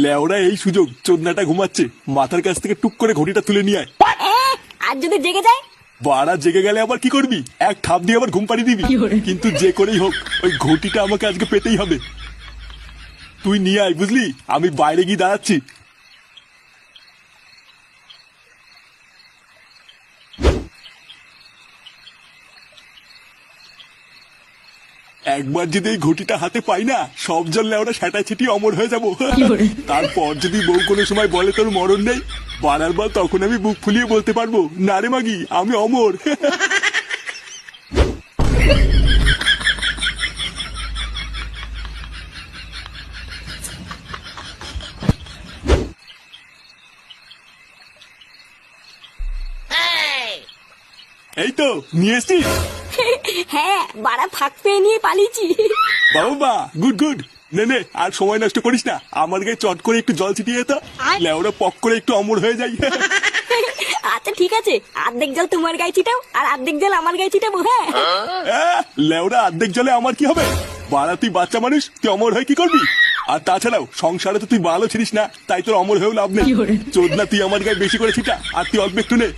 লেওরা এই সুযোগ, চোদনাটা ঘুমাচ্ছে, মাথার কাছ থেকে টুক করে ঘড়িটা তুলে নিয়ে আয়। আর যদি জেগে যায়? বাড়া জেগে গেলে আবার কি করবি? এক থাপ দিয়ে আবার ঘুম পাড়িয়ে দিবি। কিন্তু যে করেই হোক ওই ঘটিটা আমাকে আজকে পেতেই হবে। তুই নিয়ে আয়, বুঝলি? আমি বাইরে গিয়ে দাঁড়াচ্ছি। একবার যদি এই ঘটিটা হাতে পাই না, সব জল লেওরা সেটা ছিটিয়ে অমর হয়ে যাবো। তারপর যদি বউ কোনো সময় বলে তোর মরণ নেই, বাড়ার বার তখন আমি বুক ফুলিয়ে বলতে পারবো, না রে মাগি, আমি অমর। এই তো নিয়ে এসছি। হ্যাঁ, বাড়া ফাঁক পেয়ে নিয়ে পালিয়েছি। বাবা গুড গুড। নে নে, আর সময় নষ্ট করিস না, আমার গায়ে চট করে একটু জল ছিটিয়ে তো, লেওরা পক করে একটু অমর হয়ে যাই। আচ্ছা ঠিক আছে, অর্ধেক জল তোমার গায়ে ছিটাও আর অর্ধেক জল আমার গায়ে ছিটাবো। হ্যাঁ লেওরা অর্ধেক জলে আমার কি হবে? বাড়া তুই বাচ্চা মানুষ, তুই অমর হয়ে কি করবি? আর তাছাড়াও সংসারে তো তুই ভালো ছিলিস না, তাই তোর অমর হয়েও লাভ নেই। চোদনা তুই আমার গায়ে বেশি করে ছিটা, আর তুই অল্প একটু নে।